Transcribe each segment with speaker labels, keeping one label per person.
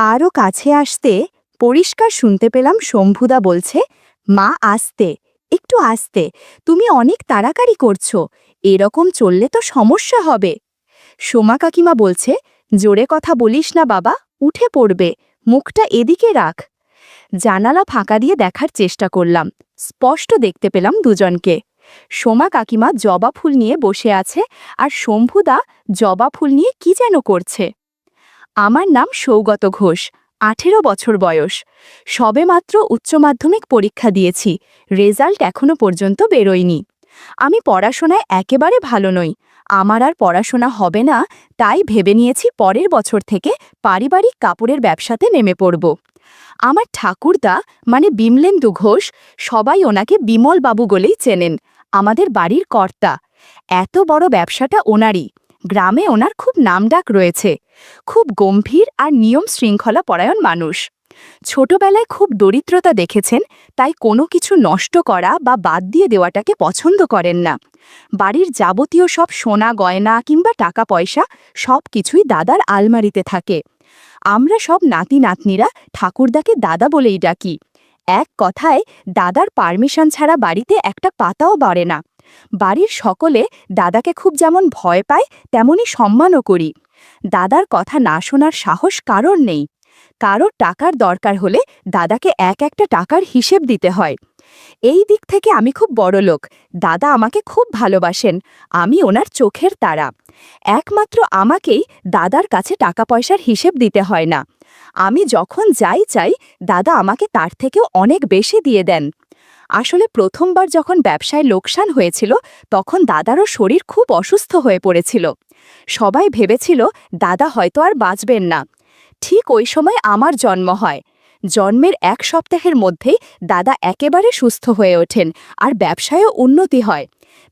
Speaker 1: আরও কাছে আসতে পরিষ্কার শুনতে পেলাম শম্ভুদা বলছে, মা আস্তে, একটু আস্তে, তুমি অনেক তাড়াতাড়ি করছো, এরকম চললে তো সমস্যা হবে। সোমা কাকিমা বলছে, জোরে কথা বলিস না বাবা, উঠে পড়বে, মুখটা এদিকে রাখ। জানালা ফাঁকা দিয়ে দেখার চেষ্টা করলাম, স্পষ্ট দেখতে পেলাম দুজনকে। সোমা কাকিমা জবা ফুল নিয়ে বসে আছে আর শম্ভুদা জবা ফুল নিয়ে কি যেন করছে। আমার নাম সৌগত ঘোষ, 18 বছর বয়স, সবেমাত্র উচ্চ মাধ্যমিক পরীক্ষা দিয়েছি, রেজাল্ট এখনো পর্যন্ত বেরোয়নি। আমি পড়াশোনায় একেবারে ভালো নই, আমার আর পড়াশোনা হবে না, তাই ভেবে নিয়েছি পরের বছর থেকে পারিবারিক কাপড়ের ব্যবসাতে নেমে পড়ব। আমার ঠাকুরদা মানে বিমলেন্দু ঘোষ, সবাই ওনাকে বিমলবাবু বলেই চেনেন, আমাদের বাড়ির কর্তা। এত বড় ব্যবসাটা ওনারই, গ্রামে ওনার খুব নামডাক রয়েছে, খুব গম্ভীর আর নিয়ম শৃঙ্খলা পরায়ণ মানুষ। ছোটবেলায় খুব দরিদ্রতা দেখেছেন, তাই কোনো কিছু নষ্ট করা বা বাদ দিয়ে দেওয়াটাকে পছন্দ করেন না। বাড়ির যাবতীয় সব সোনা গয়না কিংবা টাকা পয়সা সব কিছুই দাদার আলমারিতে থাকে। আমরা সব নাতি নাতনিরা ঠাকুরদাকে দাদা বলেই ডাকি। এক কথায় দাদার পারমিশন ছাড়া বাড়িতে একটা পাতাও বাড়ে না। বাড়ির সকলে দাদাকে খুব যেমন ভয় পায় তেমনি সম্মানও করি। দাদার কথা না শোনার সাহস কারোর নেই। কারোর টাকার দরকার হলে দাদাকে একটা টাকার হিসেব দিতে হয়। এই দিক থেকে আমি খুব বড়লোক, দাদা আমাকে খুব ভালোবাসেন, আমি ওনার চোখের তারা। একমাত্র আমাকেই দাদার কাছে টাকা পয়সার হিসেব দিতে হয় না। আমি যখন যাই চাই দাদা আমাকে তার থেকেও অনেক বেশি দিয়ে দেন। আসলে প্রথমবার যখন ব্যবসায় লোকসান হয়েছিল তখন দাদারও শরীর খুব অসুস্থ হয়ে পড়েছিল। সবাই ভেবেছিল দাদা হয়তো আর বাঁচবেন না। ঠিক ওই সময় আমার জন্ম হয়। জন্মের 1 সপ্তাহের মধ্যেই দাদা একেবারে সুস্থ হয়ে ওঠেন আর ব্যবসায়ও উন্নতি হয়।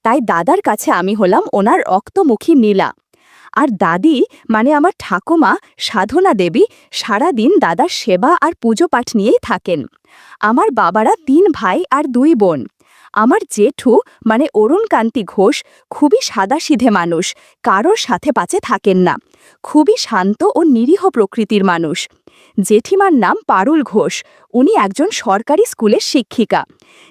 Speaker 1: তাই দাদার কাছে আমি হলাম ওনার রক্তমুখী নীলা। আর দাদি মানে আমার ঠাকুমা সাধনা দেবী সারা দিন দাদার সেবা আর পুজো পাঠ নিয়েই থাকেন। আমার বাবারা 3 ভাই আর 2 বোন। আমার জেঠু মানে অরুণকান্তি ঘোষ খুবই সাদাসিধে মানুষ, কারোর সাথে পাচে থাকেন না, খুবই শান্ত ও নিরীহ প্রকৃতির মানুষ। জেঠিমার নাম পারুল ঘোষ, উনি একজন সরকারি স্কুলের শিক্ষিকা।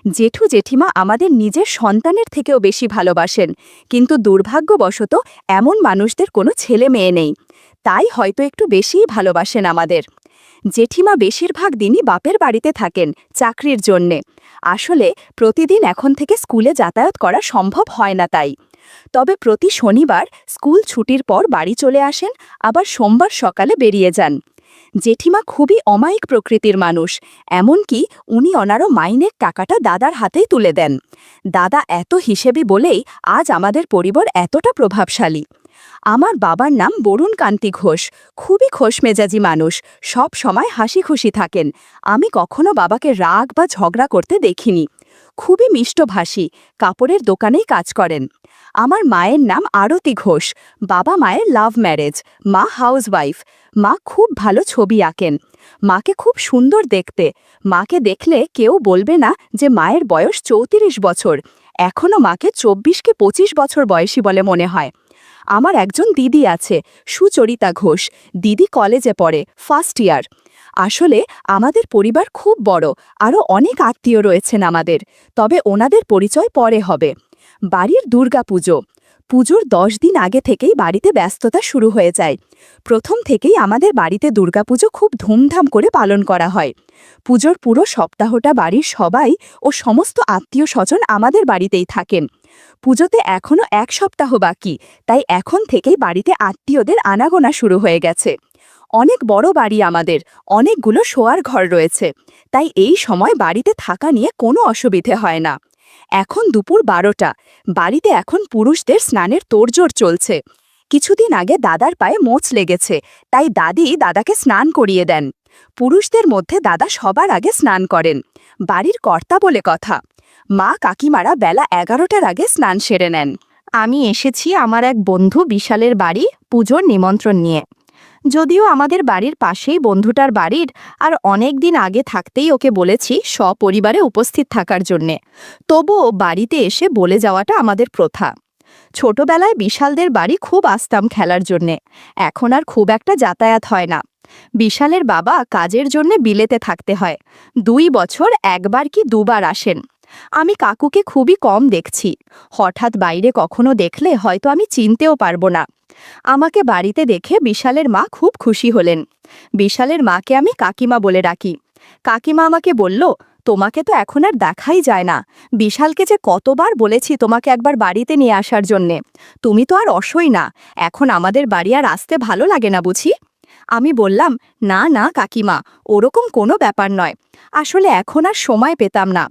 Speaker 1: জেঠু জেঠিমা আমাদের নিজের সন্তানের থেকেও বেশি ভালোবাসেন, কিন্তু দুর্ভাগ্যবশত এমন মানুষদের কোনো ছেলে মেয়ে নেই, তাই হয়তো একটু বেশিই ভালোবাসেন আমাদের। জেঠিমা বেশিরভাগ দিনই বাপের বাড়িতে থাকেন চাকরির জন্যে। আসলে প্রতিদিন এখন থেকে স্কুলে যাতায়াত করা সম্ভব হয় না তাই। তবে প্রতি শনিবার স্কুল ছুটির পর বাড়ি চলে আসেন, আবার সোমবার সকালে বেরিয়ে যান। জেঠিমা খুবই অমায়িক প্রকৃতির মানুষ, এমনকি উনি ওনারও মাইনের টাকাটা দাদার হাতেই তুলে দেন। দাদা এত হিসেবি বলেই আজ আমাদের পরিবার এতটা প্রভাবশালী। আমার বাবার নাম বরুণকান্তি ঘোষ, খুবই খোশমেজাজি মানুষ, সব সময় হাসি খুশি থাকেন। আমি কখনো বাবাকে রাগ বা ঝগড়া করতে দেখিনি। খুবই মিষ্টভাষী, কাপড়ের দোকানেই কাজ করেন। আমার মায়ের নাম আরতি ঘোষ, বাবা মায়ের লাভ ম্যারেজ, মা হাউসওয়াইফ। মা খুব ভালো ছবি আঁকেন, মাকে খুব সুন্দর দেখতে। মাকে দেখলে কেউ বলবে না যে মায়ের বয়স 34 বছর, এখনও মাকে 24 কি 25 বছর বয়সী বলে মনে হয়। আমার একজন দিদি আছে, সুচরিতা ঘোষ, দিদি কলেজে পড়ে, ফার্স্ট ইয়ার। আসলে আমাদের পরিবার খুব বড়, আরও অনেক আত্মীয় রয়েছেন আমাদের, তবে ওনাদের পরিচয় পরে হবে। বাড়ির দুর্গাপুজো, পুজোর 10 দিন আগে থেকেই বাড়িতে ব্যস্ততা শুরু হয়ে যায়। প্রথম থেকেই আমাদের বাড়িতে দুর্গাপুজো খুব ধুমধাম করে পালন করা হয়। পুজোর পুরো সপ্তাহটা বাড়ির সবাই ও সমস্ত আত্মীয় স্বজন আমাদের বাড়িতেই থাকেন। পুজোতে এখনও 1 সপ্তাহ বাকি, তাই এখন থেকেই বাড়িতে আত্মীয়দের আনাগোনা শুরু হয়ে গেছে। অনেক বড় বাড়ি আমাদের, অনেকগুলো শোয়ার ঘর রয়েছে, তাই এই সময় বাড়িতে থাকা নিয়ে কোনো অসুবিধে হয় না। এখন দুপুর 12টা, বাড়িতে এখন পুরুষদের স্নানের তোড়জোড় চলছে। কিছুদিন আগে দাদার পায়ে মোচ লেগেছে, তাই দাদি দাদাকে স্নান করিয়ে দেন। পুরুষদের মধ্যে দাদা সবার আগে স্নান করেন, বাড়ির কর্তা বলে কথা। মা কাকিমারা বেলা 11টার আগে স্নান সেরে নেন। আমি এসেছি আমার এক বন্ধু বিশালের বাড়ি পুজোর নিমন্ত্রণ নিয়ে। যদিও আমাদের বাড়ির পাশেই বন্ধুটার বাড়ির, আর অনেক দিন আগে থাকতেই ওকে বলেছি সপরিবারে উপস্থিত থাকার জন্যে, তবুও বাড়িতে এসে বলে যাওয়াটা আমাদের প্রথা। ছোটবেলায় বিশালদের বাড়ি খুব আসতাম খেলার জন্যে, এখন আর খুব একটা যাতায়াত হয় না। বিশালের বাবা কাজের জন্য বিলেতে থাকতে হয়। 2 বছর একবার কি দুবার আসেন। আমি কাকুকে খুবই কম দেখছি। হঠাৎ বাইরে কখনো দেখলে হয়তো আমি চিনতেও পারবো না। আমাকে বাড়িতে দেখে বিশালের মা খুব খুশি হলেন। বিশালের মাকে আমি কাকিমা বলে ডাকি। কাকিমা আমাকে বলল, তোমাকে তো এখন আর দেখাই যায় না। বিশালকে যে কতবার বলেছি তোমাকে একবার বাড়িতে নিয়ে আসার জন্যে। তুমি তো আর অসই না। এখন আমাদের বাড়ি আর আসতে ভালো লাগে না বুঝি? আমি বললাম, না না কাকিমা, ওরকম কোনো ব্যাপার নয়। আসলে এখন আর সময় পেতাম না।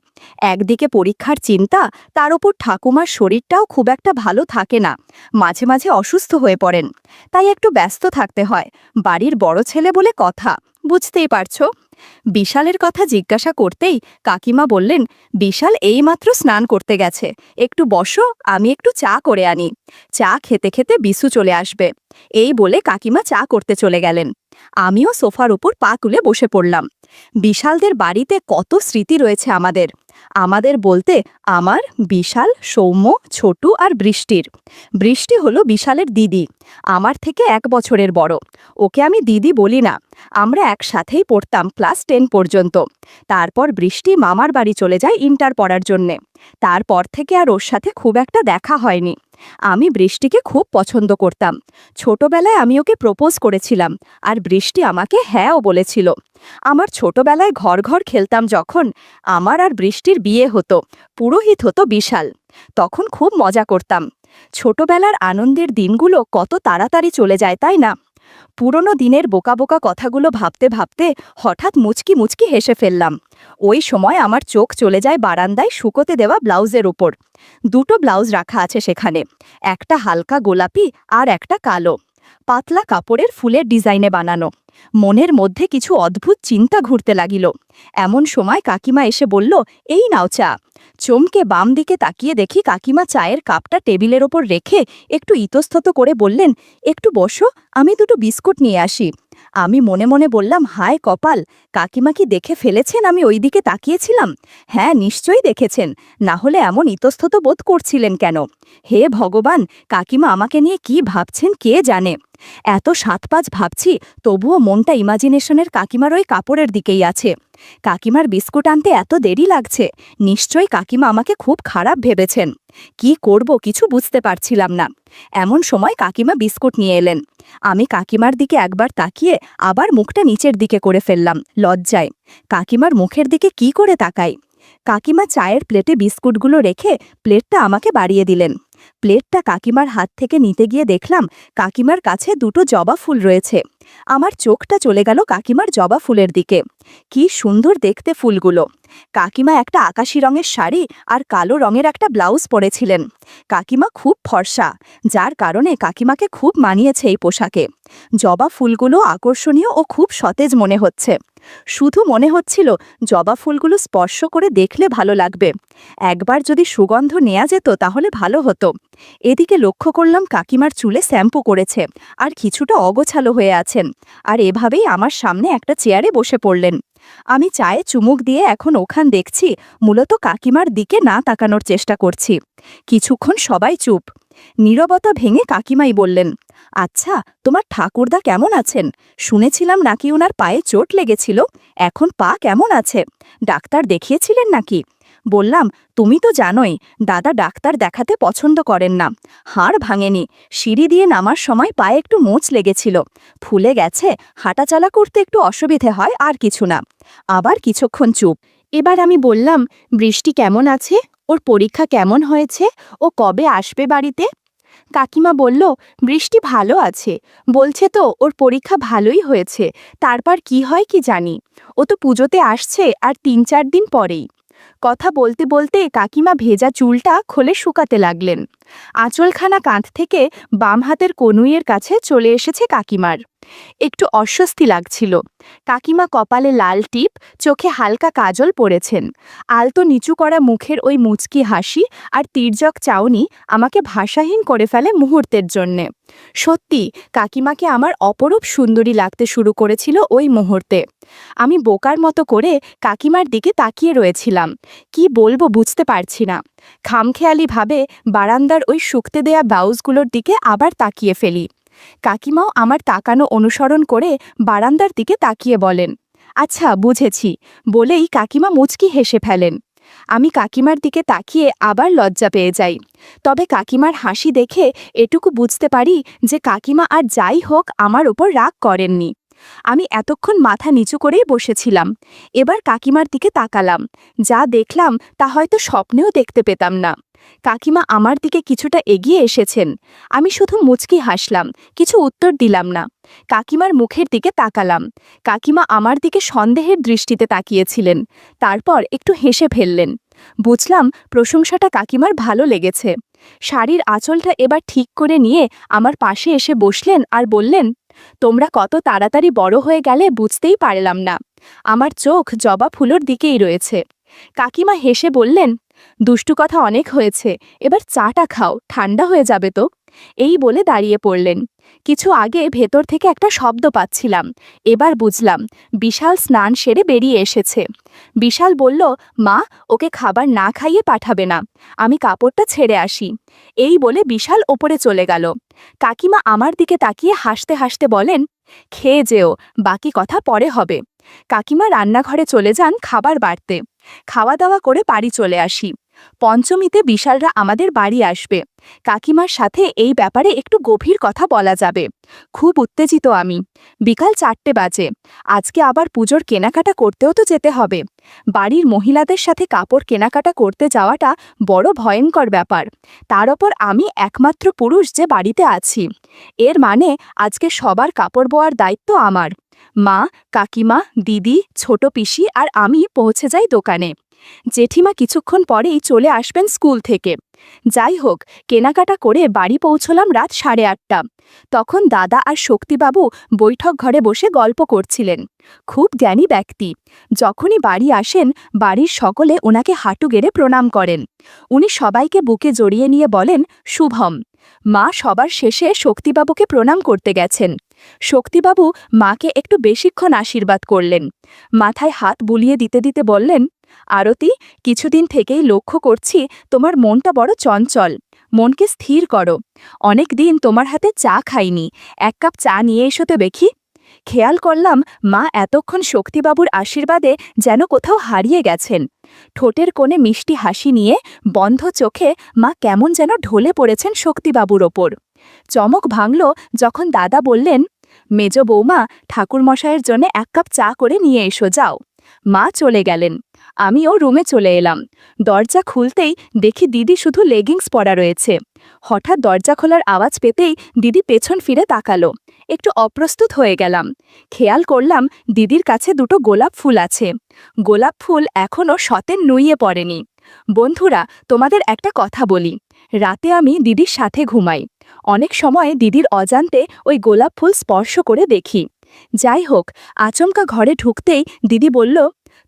Speaker 1: একদিকে পরীক্ষার চিন্তা, তার উপর ঠাকুমার শরীরটাও খুব একটা ভালো থাকে না। মাঝে মাঝে অসুস্থ হয়ে পড়েন। তাই একটু ব্যস্ত থাকতে হয়। বাড়ির বড় ছেলে বলে কথা, বুঝতেই পারছো। বিশালের কথা জিজ্ঞাসা করতেই কাকিমা বললেন, বিশাল এইমাত্র স্নান করতে গেছে। একটু বসো, আমি একটু চা করে আনি। চা খেতে খেতে বিশু চলে আসবে। এই বলে কাকিমা চা করতে চলে গেলেন। আমিও সোফার উপর পা তুলে বসে পড়লাম। বিশালদের বাড়িতে কত স্মৃতি রয়েছে আমাদের। আমাদের বলতে আমার, বিশাল, সৌম্য, ছোটু আর বৃষ্টির। বৃষ্টি হলো বিশালের দিদি। আমার থেকে 1 বছরের বড়। ওকে আমি দিদি বলি না। আমরা একসাথেই পড়তাম ক্লাস 10 পর্যন্ত। তারপর বৃষ্টি মামার বাড়ি চলে যায় ইন্টার পড়ার জন্যে। তারপর থেকে আর ওর সাথে খুব একটা দেখা হয়নি। আমি বৃষ্টিকে খুব পছন্দ করতাম। ছোটবেলায় আমি ওকে প্রপোজ করেছিলাম, আর বৃষ্টি আমাকে হ্যাঁও বলেছিল। আমার ছোটবেলায় ঘর ঘর খেলতাম যখন, আমার আর বৃষ্টির বিয়ে হতো। পুরোহিত হতো বিশাল। তখন খুব মজা করতাম। ছোটবেলার আনন্দের দিনগুলো কত তাড়াতাড়ি চলে যায়, তাই না? পুরনো দিনের বোকা বোকা কথাগুলো ভাবতে ভাবতে হঠাৎ মুচকি মুচকি হেসে ফেললাম। ওই সময় আমার চোখ চলে যায় বারান্দায় শুকোতে দেওয়া ব্লাউজের উপর। 2টো ব্লাউজ রাখা আছে সেখানে। একটা হালকা গোলাপি আর একটা কালো। পাতলা কাপড়ের ফুলের ডিজাইনে বানানো। মনের মধ্যে কিছু অদ্ভুত চিন্তা ঘুরতে লাগিল। এমন সময় কাকিমা এসে বলল, এই নাও চা। চমকে বাম দিকে তাকিয়ে দেখি কাকিমা চায়ের কাপটা টেবিলের ওপর রেখে একটু ইতস্তত করে বললেন, একটু বসো, আমি 2টো বিস্কুট নিয়ে আসি। আমি মনে মনে বললাম, হায় কপাল, কাকিমা কি দেখে ফেলেছেন আমি ওই দিকে তাকিয়েছিলাম? হ্যাঁ, নিশ্চয়ই দেখেছেন, না হলে এমন ইতস্তত বোধ করছিলেন কেন? হে ভগবান, কাকিমা আমাকে নিয়ে কি ভাবছেন কে জানে। এত 7-5 ভাবছি, তবুও মনটা ইমাজিনেশনের কাকিমার ওই কাপড়ের দিকেই আছে। কাকিমার বিস্কুট আনতে এত দেরি লাগছে, নিশ্চয়ই কাকিমা আমাকে খুব খারাপ ভেবেছেন। কি করব কিছু বুঝতে পারছিলাম না। এমন সময় কাকিমা বিস্কুট নিয়ে এলেন। আমি কাকিমার দিকে একবার তাকিয়ে আবার মুখটা নিচের দিকে করে ফেললাম লজ্জায়। কাকিমার মুখের দিকে কি করে তাকাই? কাকিমা চায়ের প্লেটে বিস্কুটগুলো রেখে প্লেটটা আমাকে বাড়িয়ে দিলেন। প্লেটটা কাকিমার হাত থেকে নিতে গিয়ে দেখলাম কাকিমার কাছে 2টো জবা ফুল রয়েছে। আমার চোখটা চলে গেল কাকিমার জবা ফুলের দিকে। কি সুন্দর দেখতে ফুলগুলো। কাকিমা একটা আকাশি রঙের শাড়ি আর কালো রঙের একটা ব্লাউজ পরেছিলেন। কাকিমা খুব ফর্সা, যার কারণে কাকিমাকে খুব মানিয়েছে এই পোশাকে। জবা ফুলগুলো আকর্ষণীয় ও খুব সতেজ মনে হচ্ছে। শুধু মনে হচ্ছিল জবা ফুলগুলো স্পর্শ করে দেখলে ভালো লাগবে। একবার যদি সুগন্ধ নেওয়া যেত তাহলে ভালো হতো। এদিকে লক্ষ্য করলাম কাকিমার চুলে শ্যাম্পু করেছে আর কিছুটা অগোছালো হয়ে আছেন, আর এভাবেই আমার সামনে একটা চেয়ারে বসে পড়লেন। আমি চায়ে চুমুক দিয়ে এখন ওখান দেখছি, মূলত কাকিমার দিকে না তাকানোর চেষ্টা করছি। কিছুক্ষণ সবাই চুপ। নীরবতা ভেঙে কাকিমাই বললেন, আচ্ছা, তোমার ঠাকুরদা কেমন আছেন? শুনেছিলাম নাকি ওনার পায়ে চোট লেগেছিল। এখন পা কেমন আছে? ডাক্তার দেখিয়েছিলেন নাকি? বললাম, তুমি তো জানোই দাদা ডাক্তার দেখাতে পছন্দ করেন না। হাড় ভাঙেনি, সিঁড়ি দিয়ে নামার সময় পায়ে একটু মোচ লেগেছিল, ফুলে গেছে, হাঁটাচলা করতে একটু অসুবিধে হয়, আর কিছু না। আবার কিছুক্ষণ চুপ। এবার আমি বললাম, বৃষ্টি কেমন আছে? ওর পরীক্ষা কেমন হয়েছে? ও কবে আসবে বাড়িতে? কাকিমা বলল, বৃষ্টি ভালো আছে, বলছে তো ওর পরীক্ষা ভালোই হয়েছে। তারপর কি হয় কি জানি। ও তো পুজোতে আসছে আর 3-4 দিন পরেই। কথা বলতে বলতে কাকিমা ভেজা চুলটা খোলে শুকাতে লাগলেন। আঁচলখানা কাঁধ থেকে বাম হাতের কনুইয়ের কাছে চলে এসেছে কাকিমার। একটু অস্বস্তি লাগছিল। কাকিমা কপালে লাল টিপ, চোখে হালকা কাজল পরেছেন। আলতো নিচু করা মুখের ওই মুচকি হাসি আর তির্যক চাউনি আমাকে ভাষাহীন করে ফেলে মুহূর্তের জন্যে। সত্যি, কাকিমাকে আমার অপরূপ সুন্দরী লাগতে শুরু করেছিল ওই মুহূর্তে। আমি বোকার মতো করে কাকিমার দিকে তাকিয়ে রয়েছিলাম। কি বলবো বুঝতে পারছি না। খামখেয়ালিভাবে বারান্দার ওই শুকতে দেয়া ব্লাউজগুলোর দিকে আবার তাকিয়ে ফেলি। কাকিমাও আমার তাকানো অনুসরণ করে বারান্দার দিকে তাকিয়ে বলেন, আচ্ছা বুঝেছি, বলেই কাকিমা মুচকি হেসে ফেলেন। আমি কাকিমার দিকে তাকিয়ে আবার লজ্জা পেয়ে যাই। তবে কাকিমার হাসি দেখে এটুকু বুঝতে পারি যে কাকিমা আর যাই হোক আমার ওপর রাগ করেননি। আমি এতক্ষণ মাথা নিচু করেই বসেছিলাম। এবার কাকিমার দিকে তাকালাম। যা দেখলাম তা হয়তো স্বপ্নেও দেখতে পেতাম না। কাকিমা আমার দিকে কিছুটা এগিয়ে এসেছেন। আমি শুধু মুচকি হাসলাম, কিছু উত্তর দিলাম না। কাকিমার মুখের দিকে তাকালাম। কাকিমা আমার দিকে সন্দেহের দৃষ্টিতে তাকিয়েছিলেন, তারপর একটু হেসে ফেললেন। বুঝলাম প্রশংসাটা কাকিমার ভালো লেগেছে। শাড়ির আঁচলটা এবার ঠিক করে নিয়ে আমার পাশে এসে বসলেন আর বললেন, তোমরা কত তাড়াতাড়ি বড় হয়ে গেলে বুঝতেই পারলাম না। আমার চোখ জবা ফুলের দিকেই রয়েছে। কাকিমা হেসে বললেন, দুষ্টু কথা অনেক হয়েছে, এবার চাটা খাও, ঠান্ডা হয়ে যাবে তো। এই বলে দাঁড়িয়ে পড়লেন। কিছু আগে ভেতর থেকে একটা শব্দ পাচ্ছিলাম। এবার বুঝলাম বিশাল স্নান সেরে বেরিয়ে এসেছে। বিশাল বলল, মা, ওকে খাবার না খাইয়ে পাঠাবে না, আমি কাপড়টা ছেড়ে আসি। এই বলে বিশাল ওপরে চলে গেল। কাকিমা আমার দিকে তাকিয়ে হাসতে হাসতে বলেন, খেয়ে যেও, বাকি কথা পরে হবে। কাকিমা রান্নাঘরে চলে যান খাবার বাড়তে। খাওয়া দাওয়া করে বাড়ি চলে আসি। পঞ্চমীতে বিশালরা আমাদের বাড়ি আসবে। কাকিমার সাথে এই ব্যাপারে একটু গভীর কথা বলা যাবে। খুব উত্তেজিত আমি। বিকাল 4টে বাজে। আজকে আবার পুজোর কেনাকাটা করতেও তো যেতে হবে। বাড়ির মহিলাদের সাথে কাপড় কেনাকাটা করতে যাওয়াটা বড় ভয়ঙ্কর ব্যাপার। তার ওপর আমি একমাত্র পুরুষ যে বাড়িতে আছি। এর মানে আজকে সবার কাপড় বোয়ার দায়িত্ব আমার। মা, কাকিমা, দিদি, ছোট পিসি আর আমি পৌঁছে যাই দোকানে। জেঠিমা কিছুক্ষণ পরেই চলে আসবেন স্কুল থেকে। যাই হোক, কেনাকাটা করে বাড়ি পৌঁছলাম রাত 8:30। তখন দাদা আর শক্তিবাবু বৈঠক ঘরে বসে গল্প করছিলেন। খুব জ্ঞানী ব্যক্তি। যখনই বাড়ি আসেন বাড়ির সকলে ওনাকে হাঁটু গেড়ে প্রণাম করেন। উনি সবাইকে বুকে জড়িয়ে নিয়ে বলেন, শুভম। মা সবার শেষে শক্তিবাবুকে প্রণাম করতে গেছেন। শক্তিবাবু মাকে একটু বেশিক্ষণ আশীর্বাদ করলেন। মাথায় হাত বুলিয়ে দিতে দিতে বললেন, আরতি, কিছুদিন থেকেই লক্ষ্য করছি তোমার মনটা বড় চঞ্চল। মনকে স্থির করো। অনেক দিন তোমার হাতে চা খাইনি, 1 কাপ চা নিয়ে এসো তো দেখি। খেয়াল করলাম মা এতক্ষণ শক্তিবাবুর আশীর্বাদে যেন কোথাও হারিয়ে গেছেন। ঠোঁটের কোণে মিষ্টি হাসি নিয়ে বন্ধ চোখে মা কেমন যেন ঢলে পড়েছেন শক্তিবাবুর ওপর। চমক ভাঙল যখন দাদা বললেন, মেজ বৌমা, ঠাকুরমশাইয়ের জন্য 1 কাপ চা করে নিয়ে এসো যাও। মা চলে গেলেন। আমিও রুমে চলে এলাম। দরজা খুলতেই দেখি দিদি শুধু লেগিংস পরা রয়েছে। হঠাৎ দরজা খোলার আওয়াজ পেতেই দিদি পেছন ফিরে তাকালো। একটু অপ্রস্তুত হয়ে গেলাম। খেয়াল করলাম দিদির কাছে 2টো গোলাপ ফুল আছে। গোলাপ ফুল এখনও সতেন নুইয়ে পড়েনি। বন্ধুরা, তোমাদের একটা কথা বলি। রাতে আমি দিদির সাথে ঘুমাই। অনেক সময় দিদির অজান্তে ওই গোলাপ ফুল স্পর্শ করে দেখি। যাই হোক, আচমকা ঘরে ঢুকতেই দিদি বলল,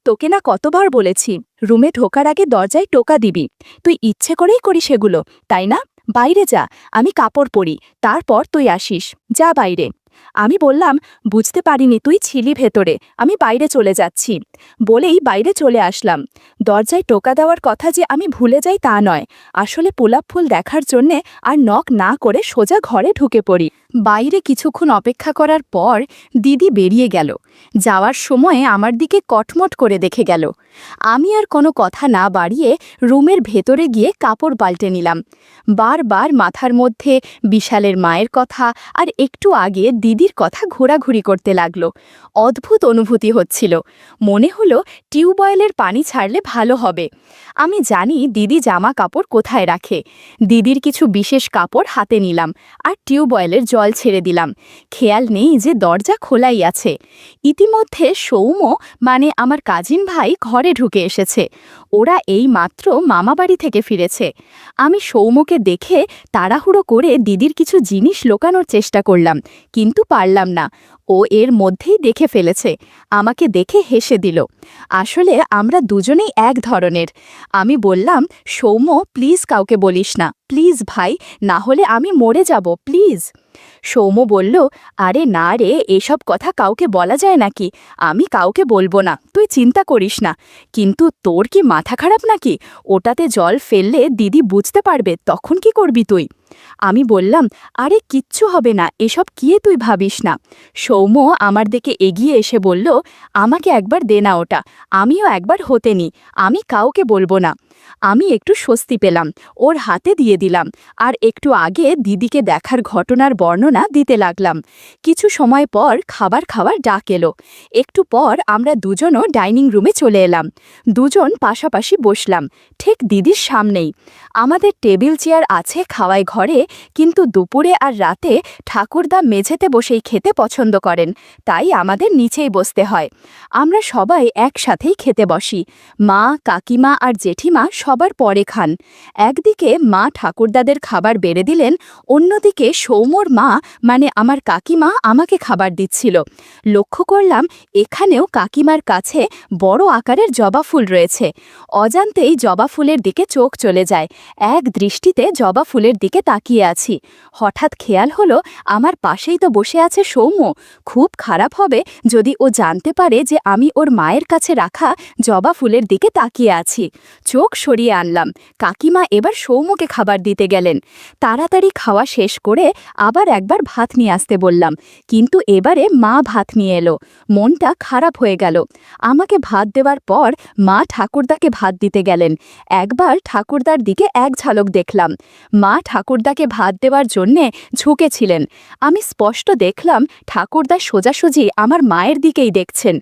Speaker 1: তোকে না কতবার বলেছি রুমে ঢোকার আগে দরজায় টোকা দিবি। তুই ইচ্ছে করেই করিস সেগুলো, তাই না? বাইরে যা, আমি কাপড় পরি, তারপর তুই আসিস। যা বাইরে। আমি বললাম, বুঝতে পারিনি তুই ছিলি ভেতরে, আমি বাইরে চলে যাচ্ছি। বলেই বাইরে চলে আসলাম। দরজায় টোকা দেওয়ার কথা যে আমি ভুলে যাই তা নয়, আসলে গোলাপ ফুল দেখার জন্যে আর নক না করে সোজা ঘরে ঢুকে পড়ি। বাইরে কিছুক্ষণ অপেক্ষা করার পর দিদি বেরিয়ে গেল। যাওয়ার সময়ে আমার দিকে কটমট করে দেখে গেল। আমি আর কোনো কথা না বাড়িয়ে রুমের ভেতরে গিয়ে কাপড় পাল্টে নিলাম। বারবার মাথার মধ্যে বিশালের মায়ের কথা আর একটু আগে দিদির কথা ঘোরাঘুরি করতে লাগলো। অদ্ভুত অনুভূতি হচ্ছিল। মনে হলো টিউবওয়েলের পানি ছাড়লে ভালো হবে। আমি জানি দিদি জামা কাপড় কোথায় রাখে। দিদির কিছু বিশেষ কাপড় হাতে নিলাম আর টিউবওয়েলের জল ছেড়ে দিলাম। খেয়াল নেই যে দরজা খোলাই আছে। ইতিমধ্যে সৌম্য, মানে আমার কাজিন ভাই, ঘরে ঢুকে এসেছে। ওরা এই মাত্র মামাবাড়ি থেকে ফিরেছে। আমি সৌম্যকে দেখে তাড়াহুড়ো করে দিদির কিছু জিনিস লুকানোর চেষ্টা করলাম, কিন্তু পারলাম না। ও এর মধ্যেই দেখে ফেলেছে। আমাকে দেখে হেসে দিল। আসলে আমরা দুজনেই এক ধরনের। আমি বললাম, সৌম্য, প্লিজ কাউকে বলিস না, প্লিজ ভাই, না হলে আমি মরে যাব, প্লিজ। সৌম্য বলল, আরে না রে, এসব কথা কাউকে বলা যায় নাকি? আমি কাউকে বলবো না, তুই চিন্তা করিস না। কিন্তু তোর কি মাথা খারাপ নাকি? ওটাতে জল ফেললে দিদি বুঝতে পারবে, তখন কি করবি তুই? আমি বললাম, আরে কিচ্ছু হবে না, এসব কি তুই ভাবিস না। সৌম্য আমার দিকে এগিয়ে এসে বলল, আমাকে একবার দে না ওটা, আমিও একবার হতে নি, আমি কাউকে বলবো না। আমি একটু স্বস্তি পেলাম, ওর হাতে দিয়ে দিলাম, আর একটু আগে দিদিকে দেখার ঘটনার বর্ণনা দিতে লাগলাম। কিছু সময় পর খাবার খাওয়ার ডাক এলো। একটু পর আমরা দুজনও ডাইনিং রুমে চলে এলাম। দুজন পাশাপাশি বসলাম, ঠিক দিদির সামনেই। আমাদের টেবিল চেয়ার আছে খাওয়ায় ঘরে, কিন্তু দুপুরে আর রাতে ঠাকুরদা মেঝেতে বসেই খেতে পছন্দ করেন, তাই আমাদের নিচেই বসতে হয়। আমরা সবাই একসাথেই খেতে বসি। মা, কাকিমা আর জেঠিমা সবার পরে খান। একদিকে মা ঠাকুরদাদের খাবার বেড়ে দিলেন, অন্যদিকে সৌম্যর মা মানে আমার কাকিমা আমাকে খাবার দিচ্ছিল। লক্ষ্য করলাম এখানেও কাকিমার কাছে বড় আকারের জবা ফুল রয়েছে। অজান্তেই জবা ফুলের দিকে চোখ চলে যায়। এক দৃষ্টিতে জবা ফুলের দিকে তাকিয়ে আছি। হঠাৎ খেয়াল হলো আমার পাশেই তো বসে আছে সৌম্য। খুব খারাপ হবে যদি ও জানতে পারে যে আমি ওর মায়ের কাছে রাখা জবা ফুলের দিকে তাকিয়ে আছি। চোখ সরিয়ে আনলাম। কাকিমা এবার সৌম্যকে খাবার দিতে গেলেন। তাড়াতাড়ি খাওয়া শেষ করে আবার একবার ভাত নিয়ে আসতে বললাম, কিন্তু এবারে মা ভাত নিয়ে এলো। মনটা খারাপ হয়ে গেল। আমাকে ভাত দেওয়ার পর মা ঠাকুরদাকে ভাত দিতে গেলেন। একবার ঠাকুরদার দিকে এক ঝলক দেখলাম। মা ঠাকুরদাকে ভাত দেওয়ার জন্যে ঝুঁকেছিলেন। আমি স্পষ্ট দেখলাম ঠাকুরদা সোজাসুজি আমার মায়ের দিকেই দেখছেন।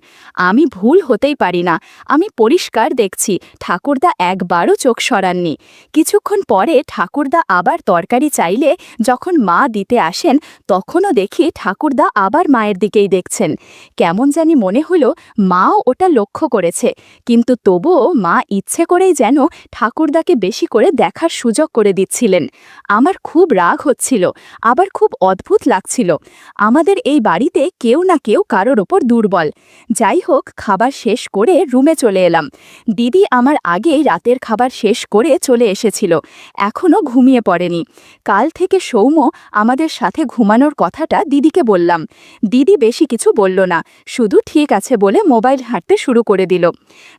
Speaker 1: আমি ভুল হতেই পারি না, আমি পরিষ্কার দেখছি ঠাকুরদা একবারও চোখ সরাননি। কিছুক্ষণ পরে ঠাকুরদা আবার তরকারি চাইলে যখন মা দিতে আসেন, তখনও দেখি ঠাকুরদা আবার মায়ের দিকেই দেখছেন। কেমন জানি মনে হলো মাও ওটা লক্ষ্য করেছে, কিন্তু তবুও মা ইচ্ছে করেই যেন ঠাকুরদাকে বেশি করে দেখার সুযোগ করে দিচ্ছিলেন। আমার খুব রাগ হচ্ছিল, আবার খুব অদ্ভুত লাগছিল। আমাদের এই বাড়িতে কেউ না কেউ কারোর ওপর দুর্বল। যাই হোক, খাবার শেষ করে রুমে চলে এলাম। দিদি আমার আগেই রাতের খাবার শেষ করে চলে এসেছিল, এখনও ঘুমিয়ে পড়েনি। কাল থেকে সৌম্য আমাদের সাথে ঘুমানোর কথাটা দিদিকে বললাম। দিদি বেশি কিছু বলল না, শুধু ঠিক আছে বলে মোবাইল হাঁটতে শুরু করে দিল।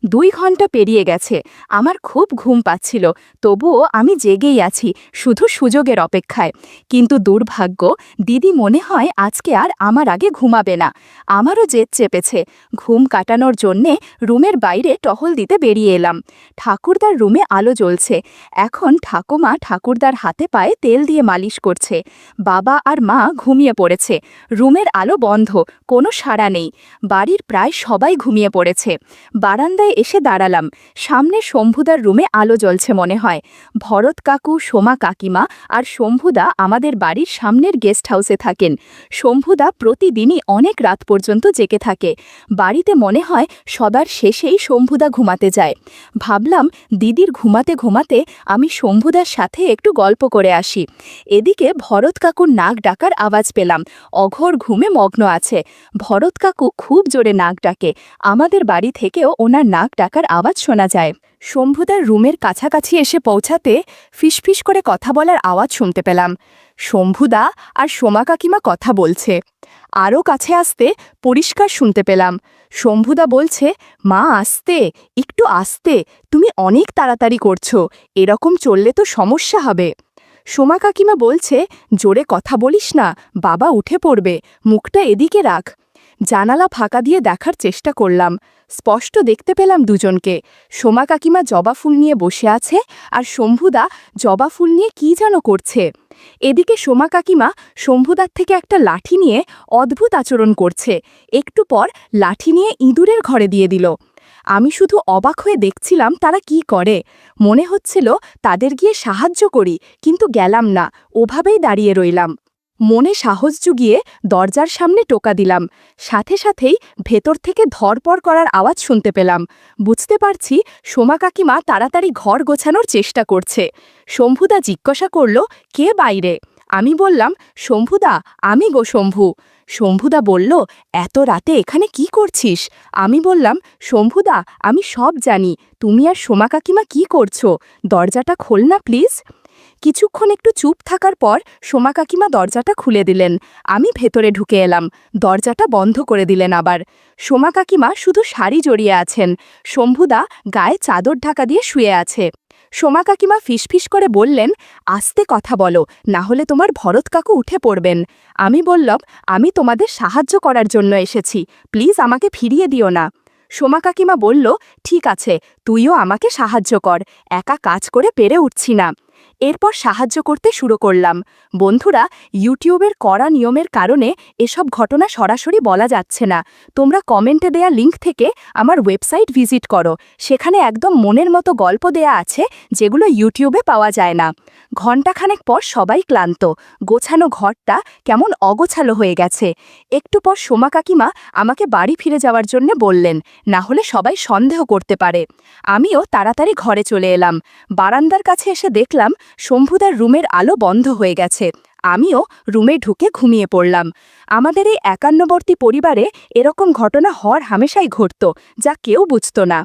Speaker 1: 2 ঘন্টা পেরিয়ে গেছে। আমার খুব ঘুম পাচ্ছিল, তবুও আমি জেগেই আছি, শুধু সুযোগের অপেক্ষায়। কিন্তু দুর্ভাগ্য, দিদি মনে হয় আজকে আর আমার আগে ঘুমাবে না। আমারও জেদ চেপেছে। ঘুম কাটানোর জন্যে রুমের বাইরে টহল দিতে বেরিয়ে এলাম। ঠাকুরদার রুমে আলো জ্বলছে। এখন ঠাকুমা ঠাকুরদার হাতে পায়ে তেল দিয়ে মালিশ করছে। বাবা আর মা ঘুমিয়ে পড়েছে। রুমের আলো বন্ধ, কোনো সাড়া নেই। বাড়ির প্রায় সবাই ঘুমিয়ে পড়েছে। বারান্দায় এসে দাঁড়ালাম। সামনে শম্ভুদার রুমে আলো জ্বলছে মনে হয়। ভরত কাকু, সোমা কাকিমা আর শম্ভুদা আমাদের বাড়ির সামনের গেস্ট হাউসে থাকেন। শম্ভুদা প্রতিদিনই অনেক রাত পর্যন্ত জেগে থাকে। বাড়িতে মনে হয় সবার শেষেই শম্ভুদা ঘুমাতে যায়। ভাবলাম দিদির ঘুমাতে ঘুমাতে আমি শম্ভুদার সাথে একটু গল্প করে আসি। এদিকে ভরত কাকুর নাক ডাকার আওয়াজ পেলাম। অঘোর ঘুমে মগ্ন আছে। ভরত কাকু খুব জোরে নাক ডাকে। আমাদের বাড়ি থেকেও ওনার নাক ডাকার আওয়াজ শোনা যায়। শম্ভুদার রুমের কাছাকাছি এসে পৌঁছাতে ফিসফিস করে কথা বলার আওয়াজ শুনতে পেলাম। শম্ভুদা আর সোমা কাকিমা কথা বলছে। আরও কাছে আসতে পরিষ্কার শুনতে পেলাম। শম্ভুদা বলছে, মা আস্তে, একটু আস্তে, তুমি অনেক তাড়াতাড়ি করছো, এরকম চললে তো সমস্যা হবে। সোমা কাকিমা বলছে, জোরে কথা বলিস না, বাবা উঠে পড়বে, মুখটা এদিকে রাখ। জানালা ফাঁকা দিয়ে দেখার চেষ্টা করলাম। স্পষ্ট দেখতে পেলাম দুজনকে। সোমা কাকিমা জবা ফুল নিয়ে বসে আছে, আর শম্ভুদা জবা ফুল নিয়ে কী যেন করছে। এদিকে সোমা কাকিমা শম্ভুদার থেকে একটা লাঠি নিয়ে অদ্ভুত আচরণ করছে। একটু পর লাঠি নিয়ে ইঁদুরের ঘরে দিয়ে দিল। আমি শুধু অবাক হয়ে দেখছিলাম তারা কি করে। মনে হচ্ছিল তাদের গিয়ে সাহায্য করি, কিন্তু গেলাম না, ওভাবেই দাঁড়িয়ে রইলাম। মনে সাহস জুগিয়ে দরজার সামনে টোকা দিলাম। সাথে সাথেই ভেতর থেকে ধরপড় করার আওয়াজ শুনতে পেলাম। বুঝতে পারছি সোমা কাকিমা তাড়াতাড়ি ঘর গোছানোর চেষ্টা করছে। শম্ভুদা জিজ্ঞাসা করল, কে বাইরে? আমি বললাম, শম্ভুদা, আমি গো শম্ভু। শম্ভুদা বলল, এত রাতে এখানে কি করছিস? আমি বললাম, শম্ভুদা, আমি সব জানি, তুমি আর সোমা কাকিমা কি করছো, দরজাটা খোল না প্লিজ। কিছুক্ষণ একটু চুপ থাকার পর সোমা কাকিমা দরজাটা খুলে দিলেন। আমি ভেতরে ঢুকে এলাম। দরজাটা বন্ধ করে দিলেন আবার। সোমা কাকিমা শুধু শাড়ি জড়িয়ে আছেন। শম্ভুদা গায়ে চাদর ঢাকা দিয়ে শুয়ে আছে। সোমা কাকিমা ফিসফিস করে বললেন, আস্তে কথা বলো, না হলে তোমার ভরত কাকু উঠে পড়বেন। আমি বললাম, আমি তোমাদের সাহায্য করার জন্য এসেছি, প্লিজ আমাকে ফিরিয়ে দিও না। সোমা কাকিমা বলল, ঠিক আছে, তুইও আমাকে সাহায্য কর, একা কাজ করে পেরে উঠছি না। এরপর সাহায্য করতে শুরু করলাম। বন্ধুরা, ইউটিউবের কড়া নিয়মের কারণে এসব ঘটনা সরাসরি বলা যাচ্ছে না। তোমরা কমেন্টে দেয়া লিঙ্ক থেকে আমার ওয়েবসাইট ভিজিট করো, সেখানে একদম মনের মতো গল্প দেয়া আছে যেগুলো ইউটিউবে পাওয়া যায় না। ঘণ্টাখানেক পর সবাই ক্লান্ত, গোছানো ঘরটা কেমন অগোছালো হয়ে গেছে। একটু পর সোমা কাকিমা আমাকে বাড়ি ফিরে যাওয়ার জন্য বললেন, না হলে সবাই সন্দেহ করতে পারে। আমিও তাড়াতাড়ি ঘরে চলে এলাম। বারান্দার কাছে এসে দেখলাম শম্ভুদার রুমের আলো বন্ধ হয়ে গেছে। আমিও রুমে ঢুকে ঘুমিয়ে পড়লাম। আমাদের এই একান্নবর্তী পরিবারে এরকম ঘটনা হওয়ার হামেশাই ঘটত, যা কেউ বুঝত না।